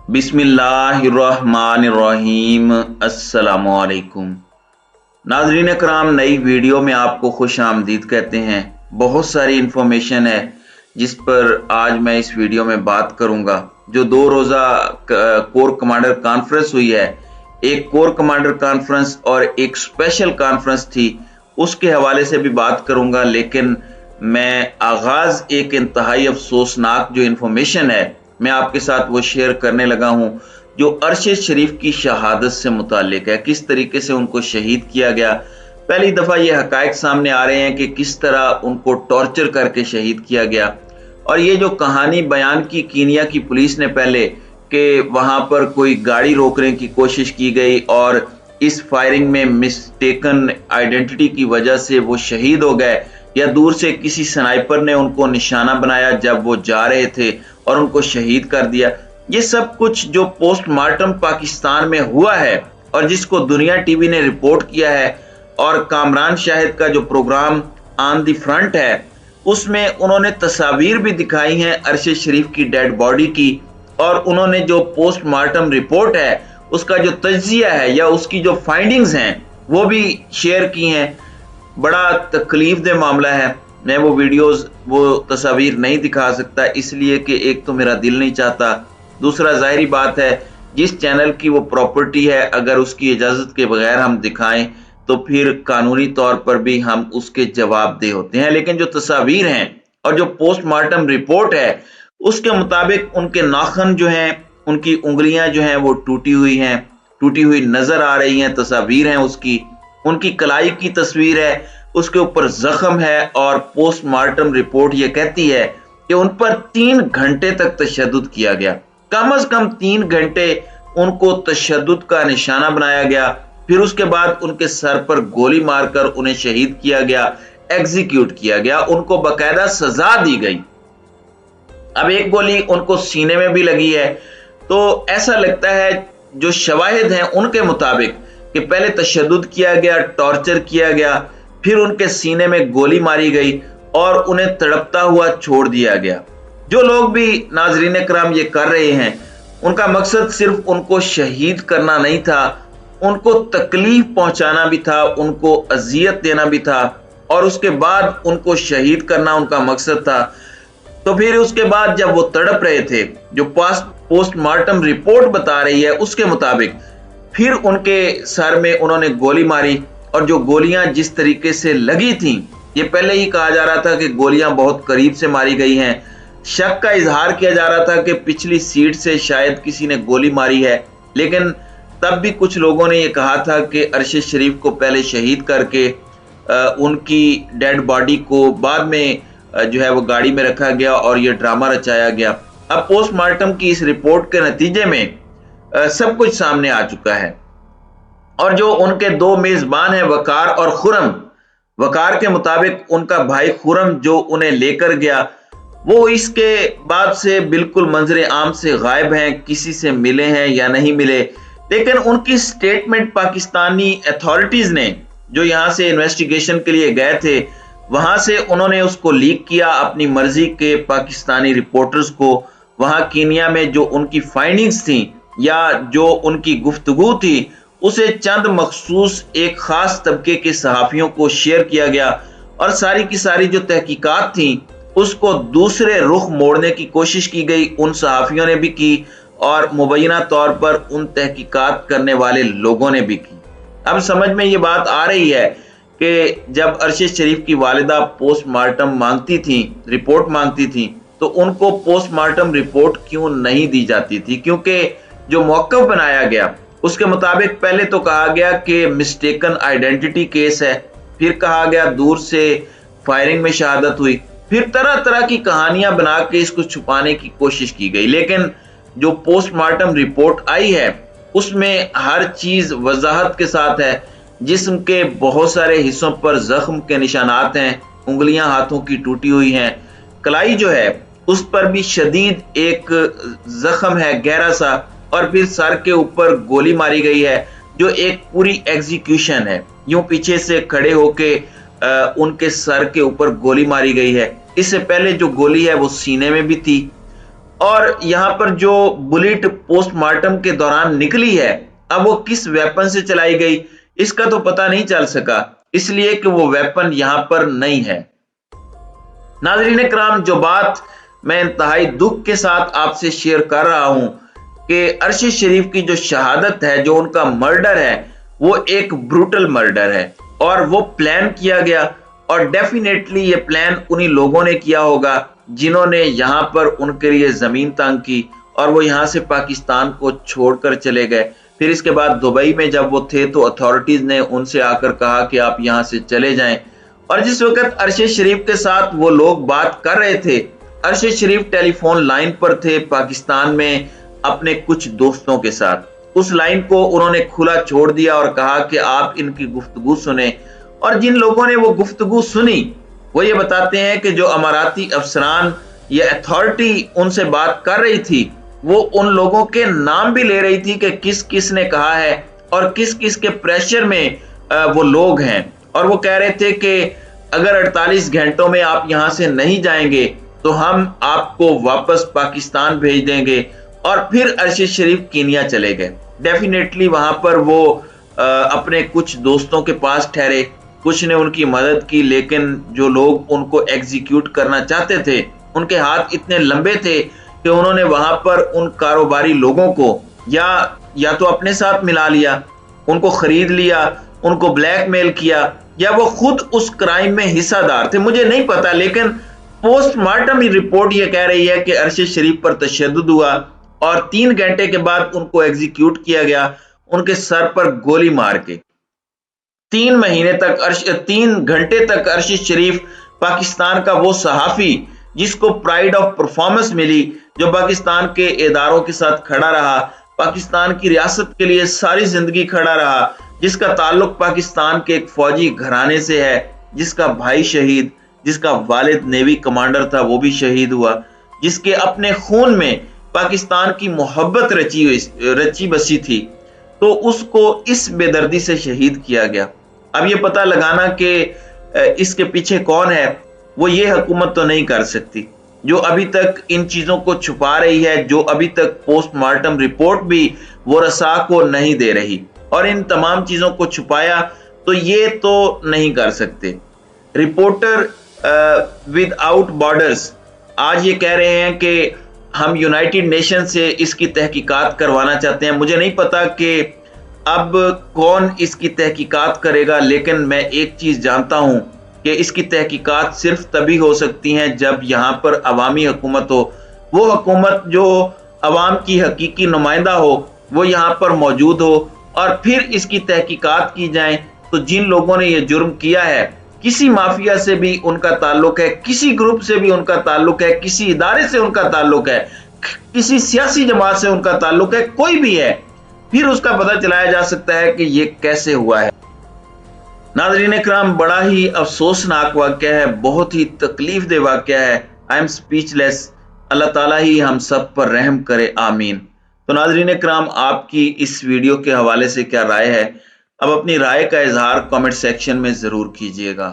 बिस्मिल्लाहिर्रहमानिर्रहीम। अस्सलामुअलैकुम। नाज़रीन कराम, नई वीडियो में आपको खुश आमदीद कहते हैं। बहुत सारी इन्फॉर्मेशन है जिस पर आज मैं इस वीडियो में बात करूंगा। जो 2 रोज़ा कोर कमांडर कॉन्फ्रेंस हुई है, एक कोर कमांडर कॉन्फ्रेंस और एक स्पेशल कॉन्फ्रेंस थी, उसके हवाले से भी बात करूंगा। लेकिन मैं आगाज एक इंतहाई अफसोसनाक जो इन्फॉर्मेशन है मैं आपके साथ वो शेयर करने लगा हूं, जो अरशद शरीफ की शहादत से मुतालिक है। किस तरीके से उनको शहीद किया गया, पहली दफा ये हकायक सामने आ रहे हैं कि किस तरह उनको टॉर्चर करके शहीद किया गया। और ये जो कहानी बयान की कीनिया की पुलिस ने पहले कि वहां पर कोई गाड़ी रोकने की कोशिश की गई और इस फायरिंग में मिस्टेकन आइडेंटिटी की वजह से वो शहीद हो गए, या दूर से किसी स्नाइपर ने उनको निशाना बनाया जब वो जा रहे थे और उनको शहीद कर दिया, ये सब कुछ जो पोस्टमार्टम पाकिस्तान में हुआ है और जिसको दुनिया टीवी ने रिपोर्ट किया है, और कामरान शाहिद का जो प्रोग्राम ऑन द फ्रंट है उसमें उन्होंने तस्वीर भी दिखाई हैं अरशद शरीफ की डेड बॉडी की, और उन्होंने जो पोस्टमार्टम रिपोर्ट है उसका जो तज्जिया है या उसकी जो फाइंडिंग्स हैं वो भी शेयर की हैं। बड़ा तकलीफ दे मामला है। मैं वो वीडियोस वो तस्वीर नहीं दिखा सकता, इसलिए कि एक तो मेरा दिल नहीं चाहता, दूसरा जाहिर बात है जिस चैनल की वो प्रॉपर्टी है अगर उसकी इजाज़त के बगैर हम दिखाएं तो फिर कानूनी तौर पर भी हम उसके जवाबदेह होते हैं। लेकिन जो तस्वीर हैं और जो पोस्टमार्टम रिपोर्ट है उसके मुताबिक उनके नाखून जो हैं, उनकी उंगलियां जो हैं वो टूटी हुई हैं, टूटी हुई नजर आ रही हैं। तस्वीर हैं उसकी, उनकी कलाई की तस्वीर है, उसके ऊपर जख्म है, और पोस्टमार्टम रिपोर्ट ये कहती है कि उन पर 3 घंटे तक तशद्दुद किया गया। कम से कम 3 घंटे उनको तशद्दुद का निशाना बनाया गया। फिर उसके बाद उनके सर पर गोली मारकर उन्हें शहीद किया गया, एग्जीक्यूट किया गया, उनको बाकायदा सजा दी गई। अब एक गोली उनको सीने में भी लगी है। तो ऐसा लगता है जो शवाहिद हैं उनके मुताबिक कि पहले तशद्दुद किया गया, टॉर्चर किया गया, फिर उनके सीने में गोली मारी गई और उन्हें तड़पता हुआ छोड़ दिया गया। जो लोग भी नाजरीन कराम ये कर रहे हैं उनका मकसद सिर्फ उनको शहीद करना नहीं था, उनको तकलीफ पहुंचाना भी था, उनको अजियत देना भी था, और उसके बाद उनको शहीद करना उनका मकसद था। तो फिर उसके बाद जब वो तड़प रहे थे, जो पोस्टमार्टम रिपोर्ट बता रही है उसके मुताबिक फिर उनके सर में उन्होंने गोली मारी, और जो गोलियां जिस तरीके से लगी थी, ये पहले ही कहा जा रहा था कि गोलियां बहुत करीब से मारी गई हैं। शक का इजहार किया जा रहा था कि पिछली सीट से शायद किसी ने गोली मारी है, लेकिन तब भी कुछ लोगों ने यह कहा था कि अरशद शरीफ को पहले शहीद करके उनकी डेड बॉडी को बाद में जो है वो गाड़ी में रखा गया और ये ड्रामा रचाया गया। अब पोस्टमार्टम की इस रिपोर्ट के नतीजे में सब कुछ सामने आ चुका है, और जो उनके 2 मेजबान हैं वकार और खुरम, वकार के मुताबिक उनका भाई खुरम जो उन्हें लेकर गया वो इसके बाद से बिल्कुल मंजरे आम से गायब हैं, किसी से मिले हैं या नहीं मिले। लेकिन उनकी स्टेटमेंट पाकिस्तानी अथॉरिटीज ने जो यहाँ से इन्वेस्टिगेशन के लिए गए थे वहां से उन्होंने उसको लीक किया अपनी मर्जी के पाकिस्तानी रिपोर्टर्स को। वहां कीनिया में जो उनकी फाइंडिंग्स थी या जो उनकी गुफ्तगू थी उसे चंद मखसूस एक खास तबके के सहाफियों को शेयर किया गया, और सारी की सारी जो तहकीकात थी उसको दूसरे रुख मोड़ने की कोशिश की गई, उन सहाफियों ने भी की और मुबैना तौर पर उन तहकीकात करने वाले लोगों ने भी की। अब समझ में ये बात आ रही है कि जब अरशद शरीफ की वालिदा पोस्टमार्टम मांगती थी, रिपोर्ट मांगती थी, तो उनको पोस्टमार्टम रिपोर्ट क्यों नहीं दी जाती थी, क्योंकि जो मौक़िफ़ बनाया गया उसके मुताबिक पहले तो कहा गया कि मिस्टेकन आइडेंटिटी केस है, फिर कहा गया दूर से फायरिंग में शहादत हुई, फिर तरह तरह की कहानियां बना के इसको छुपाने की कोशिश की गई। लेकिन जो पोस्टमार्टम रिपोर्ट आई है उसमें हर चीज वजाहत के साथ है। जिस्म के बहुत सारे हिस्सों पर जख्म के निशानात हैं, उंगलियां हाथों की टूटी हुई हैं, कलाई जो है उस पर भी शदीद एक जख्म है गहरा सा, और फिर सर के ऊपर गोली मारी गई है जो एक पूरी एग्जीक्यूशन है, यूं पीछे से खड़े होके उनके सर के ऊपर गोली मारी गई है। इससे पहले जो गोली है वो सीने में भी थी, और यहाँ पर जो बुलेट पोस्टमार्टम के दौरान निकली है, अब वो किस वेपन से चलाई गई इसका तो पता नहीं चल सका, इसलिए कि वो वेपन यहाँ पर नहीं है। नाज़रीन इकराम, जो बात मैं इंतहाई दुख के साथ आपसे शेयर कर रहा हूं कि अरशद शरीफ की जो शहादत है, जो उनका मर्डर है, वो एक ब्रूटल मर्डर है और वो प्लान किया गया। और डेफिनेटली ये प्लान उन्हीं लोगों ने किया होगा जिन्होंने यहाँ पर उनके लिए जमीन तंग की और वो यहाँ से पाकिस्तान को छोड़कर चले गए। फिर इसके बाद दुबई में जब वो थे तो अथॉरिटीज ने उनसे आकर कहा कि आप यहाँ से चले जाएं। और जिस वक्त अरशद शरीफ के साथ वो लोग बात कर रहे थे, अरशद शरीफ टेलीफोन लाइन पर थे पाकिस्तान में अपने कुछ दोस्तों के साथ। उस लाइन को उन्होंने खुला छोड़ दिया और कहा कि आप इनकी गुफ्तगू सुने। और जिन लोगों ने वो गुफ्तगू सुनी वो ये बताते हैं कि जो अमाराती अफसरान या अथॉरिटी उनसे बात कर रही थी, वो उन लोगों के नाम भी ले रही थी कि किस किस ने कहा है और किस किस के प्रेशर में वो लोग हैं। और वो कह रहे थे कि अगर 48 घंटों में आप यहाँ से नहीं जाएंगे तो हम आपको वापस पाकिस्तान भेज देंगे। और फिर अरशद शरीफ कीनिया चले गए। डेफिनेटली वहां पर वो अपने कुछ दोस्तों के पास ठहरे, कुछ ने उनकी मदद की, लेकिन जो लोग उनको एग्जीक्यूट करना चाहते थे उनके हाथ इतने लंबे थे कि उन्होंने वहां पर उन कारोबारी लोगों को या तो अपने साथ मिला लिया, उनको खरीद लिया, उनको ब्लैकमेल किया, या वो खुद उस क्राइम में हिस्सादार थे, मुझे नहीं पता। लेकिन पोस्टमार्टम रिपोर्ट ये कह रही है कि अरशद शरीफ पर तशद्दुद हुआ और 3 घंटे के बाद उनको एग्जीक्यूट किया गया, उनके सर पर गोली मार के। 3 घंटे तक अरशद शरीफ पाकिस्तान का वो सहाफी जिसको प्राइड ऑफ परफॉर्मेंस मिली, जो पाकिस्तान के इदारों के साथ खड़ा रहा, पाकिस्तान की रियासत के लिए सारी जिंदगी खड़ा रहा, जिसका ताल्लुक पाकिस्तान के एक फौजी घराने से है, जिसका भाई शहीद, जिसका वालिद नेवी कमांडर था वो भी शहीद हुआ, जिसके अपने खून में पाकिस्तान की मोहब्बत रची बसी थी, तो उसको इस बेदर्दी से शहीद किया गया। अब ये पता लगाना कि इसके पीछे कौन है, वो ये हुकूमत तो नहीं कर सकती, जो अभी तक इन चीजों को छुपा रही है, जो अभी तक पोस्टमार्टम रिपोर्ट भी वो रसा को नहीं दे रही और इन तमाम चीजों को छुपाया, तो ये तो नहीं कर सकते। रिपोर्टर विदाउट बॉर्डर्स आज ये कह रहे हैं कि हम यूनाइटेड नेशन से इसकी तहकीकात करवाना चाहते हैं। मुझे नहीं पता कि अब कौन इसकी तहकीकात करेगा, लेकिन मैं एक चीज जानता हूं कि इसकी तहकीकात सिर्फ तभी हो सकती हैं जब यहाँ पर अवामी हुकूमत हो, वो हुकूमत जो अवाम की हकीकी नुमाइंदा हो, वो यहाँ पर मौजूद हो और फिर इसकी तहकीकात की जाए। तो जिन लोगों ने ये जुर्म किया है, किसी माफिया से भी उनका ताल्लुक है, किसी ग्रुप से भी उनका ताल्लुक है, किसी इदारे से उनका ताल्लुक है, किसी सियासी जमात से उनका ताल्लुक है, कोई भी है, फिर उसका पता चलाया जा सकता है कि ये कैसे हुआ है। नाज़रीन इकराम, बड़ा ही अफसोसनाक वाक़या है, बहुत ही तकलीफ दे वाक़या है। I am speechless. अल्लाह ताला ही हम सब पर रहम करे, आमीन। तो नाज़रीन इकराम, आपकी इस वीडियो के हवाले से क्या राय है? अब अपनी राय का इजहार कमेंट सेक्शन में ज़रूर कीजिएगा।